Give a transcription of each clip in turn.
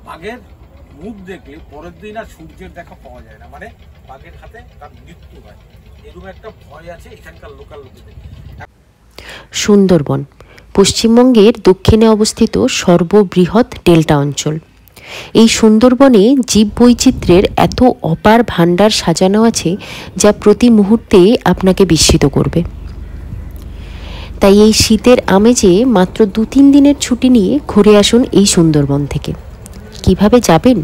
বাঘের মুখ দেখলে পরের দিন আর সূর্যের দেখা পাওয়া যায় না, মানে বাঘের হাতে তার মৃত্যু হয়, এরকম একটা ভয় আছে এখানকার লোকাল লোকেদের। সুন্দরবন পশ্চিমবঙ্গের দক্ষিণে অবস্থিত সর্ববৃহৎ ডেল্টা অঞ্চল। এই সুন্দরবনে জীববৈচিত্র্যের এত অপার ভাণ্ডার সাজানো আছে যা প্রতি মুহূর্তে আপনাকে বিস্মিত করবে। তাই এই শীতের আমেজে মাত্র 2-3 দিনের ছুটি নিয়ে ঘুরে আসুন এই সুন্দরবন থেকে। কিভাবে যাবেন,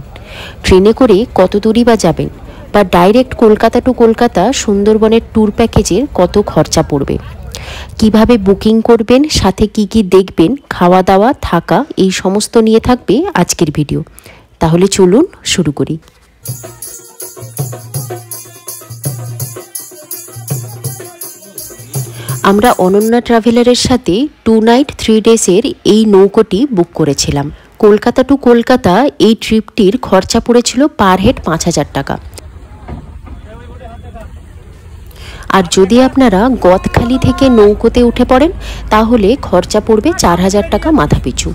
ট্রেনে করে কত দূরই বা যাবেন, বা ডাইরেক্ট কলকাতা টু কলকাতা সুন্দরবনের ট্যুর প্যাকেজের কত খরচা পড়বে, কিভাবে বুকিং করবেন, সাথে কি কি দেখবেন, খাওয়া দাওয়া থাকা, এই সমস্ত নিয়ে থাকবে আজকের ভিডিও। তাহলে চলুন শুরু করি। আমরা অনন্যা ট্রাভেলারের সাথে 2 নাইট 3 ডেজের এই নৌকোটি বুক করেছিলাম। কলকাতা টু কলকাতা এই ট্রিপটির খরচা পড়েছিল পার হেড 5,000 টাকা। আর যদি আপনারা গদখালি থেকে নৌকোতে উঠে পড়েন তাহলে খরচা পড়বে 4,000 টাকা মাথাপিছু।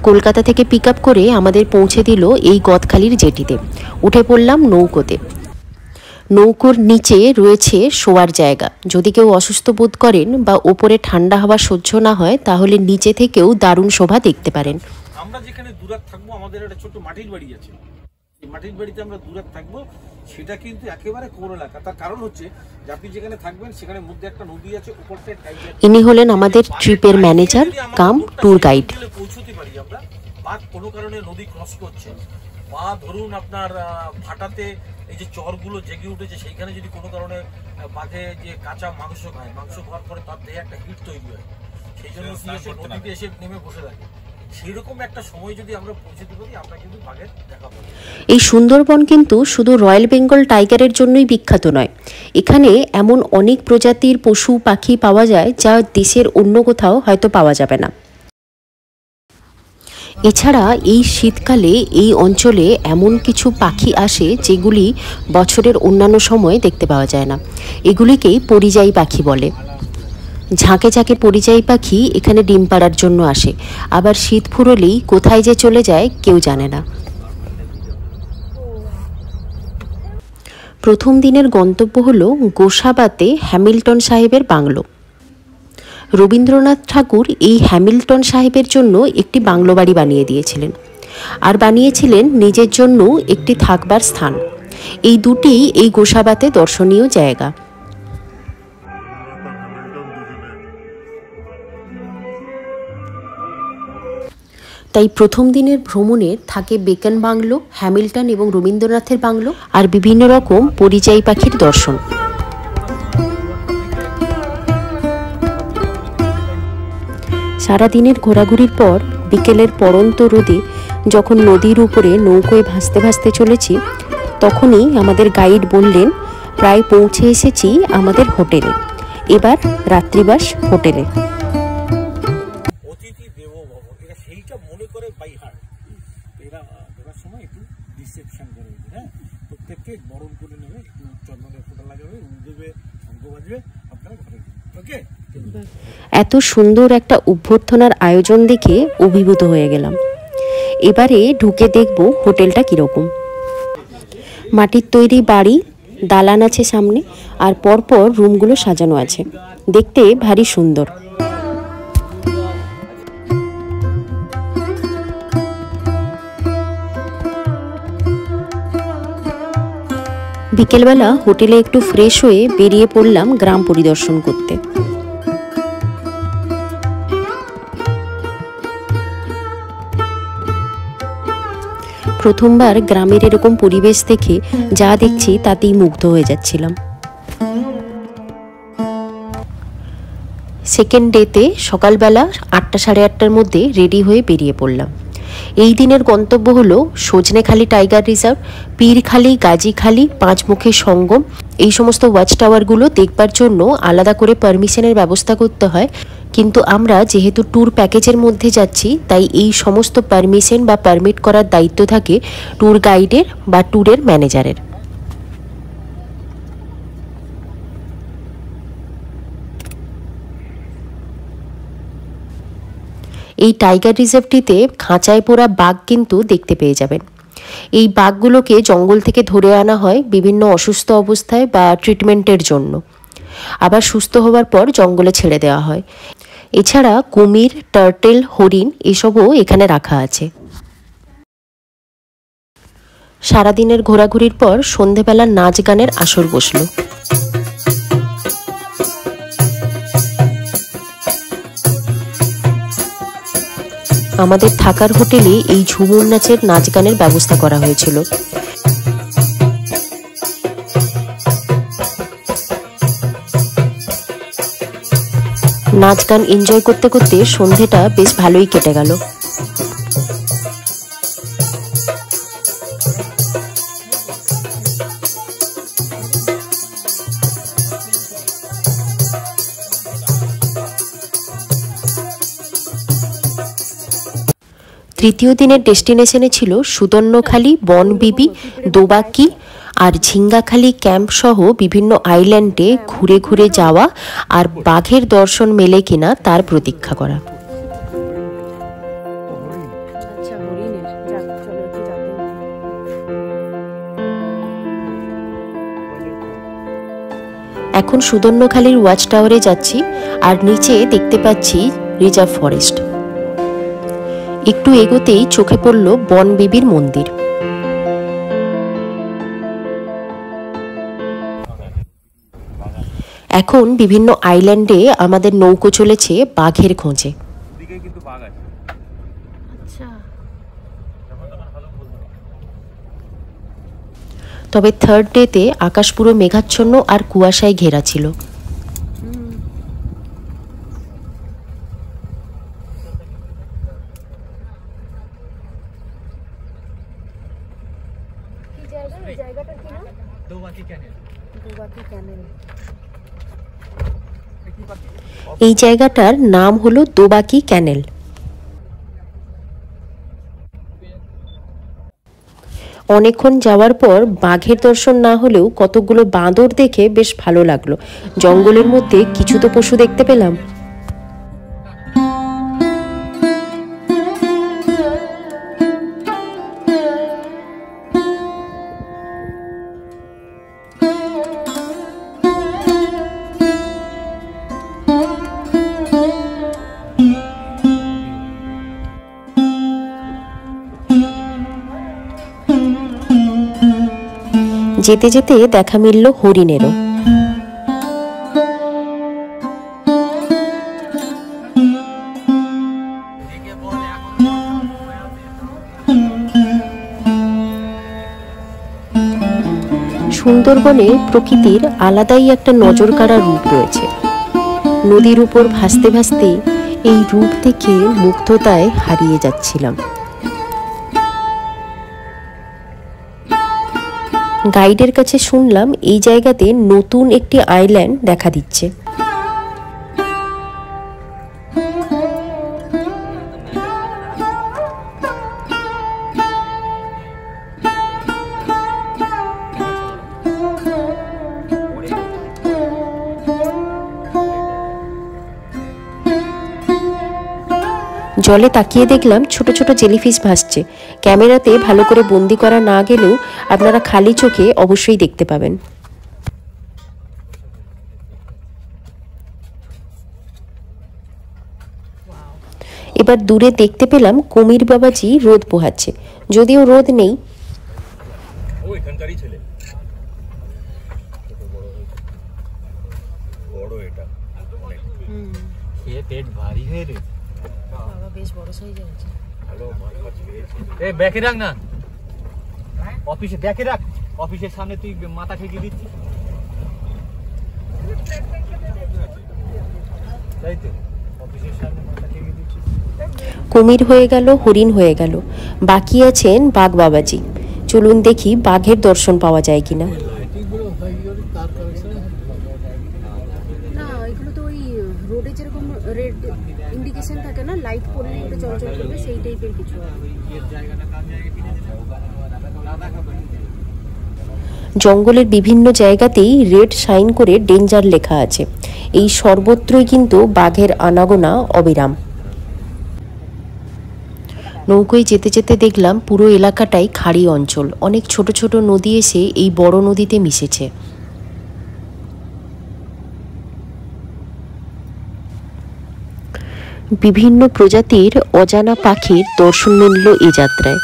কলকাতা থেকে পিক আপ করে আমাদের পৌঁছে দিল এই গদখালির জেটিতে। উঠে পড়লাম নৌকোতে। নৌকোর নিচে রয়েছে শোয়ার জায়গা। যদি কেউ অসুস্থ বোধ করেন বা ওপরে ঠান্ডা হাওয়া সহ্য না হয় তাহলে নিচে থেকেও দারুণ শোভা দেখতে পারেন। আমরা যেখানে দূরাত থাকবো, আমাদের একটা ছোট মাটির বাড়ি আছে, এই মাটির বাড়িতে আমরা দূরাত থাকবো, সেটা কিন্তু একেবারে কোর এলাকা। তার কারণ হচ্ছে যে আপনি যেখানে থাকবেন সেখানে মধ্যে একটা নদী আছে, উপরটা ইনি হলেন আমাদের ট্রিপের ম্যানেজার কাম ট্যুর গাইড। পৌঁছতে পারি আমরা, বা কোনো কারণে নদী ক্রস করছে, বা ধরুন আপনার ভাটাতে এই যে চরগুলো জেগে উঠেছে সেইখানে যদি কোনো কারণে বাঘে যে কাঁচা মাংস খায়, মাংস খাওয়ার পরে তার দেহে একটা হিট তৈরি হয়, সেই জন্য নদীতে এসে নেমে বসে থাকে। সেরকম একটা সময় যদি আমরা পৌঁছতে পারি আমরা কিন্তু বাঘের দেখা পাবো। এই সুন্দরবন কিন্তু শুধু রয়্যাল বেঙ্গল টাইগারের জন্যই বিখ্যাত নয়। এখানে এমন অনেক প্রজাতির পশু পাখি পাওয়া যায় যা দেশের অন্য কোথাও হয়তো পাওয়া যাবে না। এছাড়া এই শীতকালে এই অঞ্চলে এমন কিছু পাখি আসে যেগুলি বছরের অন্যান্য সময়ে দেখতে পাওয়া যায় না। এগুলিকেই পরিযায়ী পাখি বলে। ঝাঁকে ঝাঁকে পরিযায়ী পাখি এখানে ডিম পাড়ার জন্য আসে, আবার শীত ফুরলেই কোথায় যে চলে যায় কেউ জানে না। প্রথম দিনের গন্তব্য হলো গোসাবাতে হ্যামিল্টন সাহেবের বাংলো। রবীন্দ্রনাথ ঠাকুর এই হ্যামিল্টন সাহেবের জন্য একটি বাংলো বাড়ি বানিয়ে দিয়েছিলেন, আর বানিয়েছিলেন নিজের জন্য একটি থাকবার স্থান। এই দুটি এই গোসাবাতে দর্শনীয় জায়গা। তাই প্রথম দিনের ভ্রমণে থাকে বেকন বাংলো, হ্যামিল্টন এবং রবীন্দ্রনাথের বাংলো, আর বিভিন্ন রকম পরিযায়ী পাখির দর্শন। সারাদিনের ঘোরাঘুরির পর বিকেলের পড়ন্ত রোদে যখন নদীর উপরে নৌকোয় ভাসতে ভাসতে চলেছি, তখনই আমাদের গাইড বললেন, প্রায় পৌঁছে এসেছি আমাদের হোটেলে, এবার রাত্রিবাস হোটেলে। অতিথি দেবো ভব, এরা সেইটা মনে করে বাই হার্ট। এরা বেরার সময় একটু রিসেপশন করে, হ্যাঁ, প্রত্যেককে বরণ করে নেবে, একটু চন্দনের ফোঁটা লাগাবে, দেবে, শঙ্খ বাজবে, আপনার ঘরে। ওকে, এত সুন্দর একটা অভ্যর্থনার আয়োজন দেখে অভিভূত হয়ে গেলাম। এবারে ঢুকে দেখব হোটেলটা কীরকম। মাটির তৈরি বাড়ি, দালান আছে সামনে, আর পরপর রুমগুলো সাজানো আছে, দেখতে ভারী সুন্দর। বিকেলবেলা হোটেলে একটু ফ্রেশ হয়ে বেরিয়ে পড়লাম গ্রাম পরিদর্শন করতে। প্রথমবার গ্রামের এরকম পরিবেশ দেখে যা দেখছি তাতেই মুগ্ধ হয়ে যাচ্ছিলাম। সেকেন্ড ডেতে সকালবেলা 8টা সাড়ে 8টার মধ্যে রেডি হয়ে বেরিয়ে পড়লাম। এই দিনের গন্তব্য হলো সজনেখালি টাইগার রিজার্ভ, পীরখালি, গাজীখালি, পাঁচমুখী সঙ্গম। এই সমস্ত ওয়াচ টাওয়ারগুলো দেখবার জন্য আলাদা করে পারমিশনের ব্যবস্থা করতে হয়, কিন্তু আমরা যেহেতু ট্যুর প্যাকেজের মধ্যে যাচ্ছি তাই এই সমস্ত পারমিশন বা পারমিট করার দায়িত্ব থাকে ট্যুর গাইডের বা ট্যুরের ম্যানেজারের। এই টাইগার রিজার্ভটিতে খাঁচায় পোড়া বাঘ কিন্তু দেখতে পেয়ে যাবেন। এই বাঘগুলোকে জঙ্গল থেকে ধরে আনা হয় বিভিন্ন অসুস্থ অবস্থায় বা ট্রিটমেন্টের জন্য, আবার সুস্থ হওয়ার পর জঙ্গলে ছেড়ে দেওয়া হয়। এছাড়া কুমির, টার্টেল, হরিণ এসবও এখানে রাখা আছে। সারাদিনের ঘোরাঘুরির পর সন্ধেবেলা নাচ গানের আসর বসলো। আমাদের থাকার হোটেলে এই ঝুমুর নাচের নাচ গানের ব্যবস্থা করা হয়েছিল। নাচ গান এনজয় করতে করতে সন্ধেটা বেশ ভালোই কেটে গেল। তৃতীয় দিনের ডেস্টিনেশনে ছিল সুদর্ণখালি, বনবিবি, দোবাকি আর ঝিঙ্গাখালি ক্যাম্প সহ বিভিন্ন আইল্যান্ডে ঘুরে ঘুরে যাওয়া আর বাঘের দর্শন মেলে কিনা তার প্রতীক্ষা করা। এখন সুদর্ণখালির ওয়াচ টাওয়ারে যাচ্ছি আর নিচে দেখতে পাচ্ছি রিজার্ভ ফরেস্ট। একটু এগোতেই চোখে পড়ল বনবিবির মন্দির। এখন বিভিন্ন আইল্যান্ডে আমাদের নৌকো চলেছে বাঘের খোঁজে। তবে থার্ড ডেতে আকাশ পুরো মেঘাচ্ছন্ন আর কুয়াশায় ঘেরা ছিল। এই জায়গাটার নাম হলো দোবাকি ক্যানেল। অনেকক্ষণ যাওয়ার পর বাঘের দর্শন না হলেও কতগুলো বাঁদর দেখে বেশ ভালো লাগলো। জঙ্গলের মধ্যে কিছু তো পশু দেখতে পেলাম। যেতে যেতে দেখা মিলল হরিণেরও। সুন্দরবনে প্রকৃতির আলাদাই একটা নজর কাড়া রূপ রয়েছে। নদীর উপর ভাসতে ভাসতে এই রূপ দেখে মুগ্ধতায় হারিয়ে যাচ্ছিলাম। গাইডের কাছে শুনলাম এই জায়গাতে নতুন একটি আইল্যান্ড দেখা দিচ্ছে। জলে তাকিয়ে দেখলাম ছোট ছোট জেলিফিশ ভাসছে। ক্যামেরাতে ভালো করে বন্দি করা না গেলেও আপনারা খালি চোখে অবশ্যই দেখতে পাবেন। এবার দূরে দেখতে পেলাম কুমির বাবাজি রোদ পোহাচ্ছে, যদিও রোদ নেই। পেট ভারী হয়ে রে, বেশ বড় সাইজ আছে। এই ব্যাকে রাখ না, অফিসে ব্যাকে রাখ, অফিসের সামনে তুই মাথা ঠেকে দিচ্ছিস, তাই তো অফিসের সামনে মাথা ঠেকে দিচ্ছিস। কুমির হয়ে গেল, হরিণ হয়ে গেল, বাকি আছেন বাঘ বাবাজি। চলুন দেখি বাঘের দর্শন পাওয়া যায় কিনা। রোডে যেরকম রেড ইন্ডিকেশন থাকে না, লাইট পড়লে একটু চলাচল করবে, সেই টাইপের কিছু। জঙ্গলের বিভিন্ন জায়গাতেই রেড সাইন করে ডেঞ্জার লেখা আছে। এই সর্বত্রই কিন্তু বাঘের আনাগোনা অবিরাম। নৌকোয় যেতে যেতে দেখলাম পুরো এলাকাটাই খাড়ি অঞ্চল, অনেক ছোট ছোট নদী এসে এই বড় নদীতে মিশেছে। বিভিন্ন প্রজাতির অজানা পাখির দর্শন মিলল এ যাত্রায়।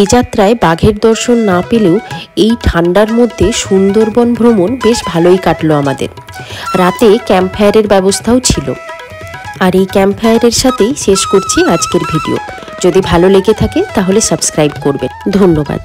এ যাত্রায় বাঘের দর্শন না পেলেও এই ঠান্ডার মধ্যে সুন্দরবন ভ্রমণ বেশ ভালোই কাটলো আমাদের। রাতে ক্যাম্প ফায়ারের ব্যবস্থাও ছিল। আর এই ক্যাম্প ফায়ারের সাথেই শেষ করছি আজকের ভিডিও। যদি ভালো লেগে থাকে তাহলে সাবস্ক্রাইব করবেন। ধন্যবাদ।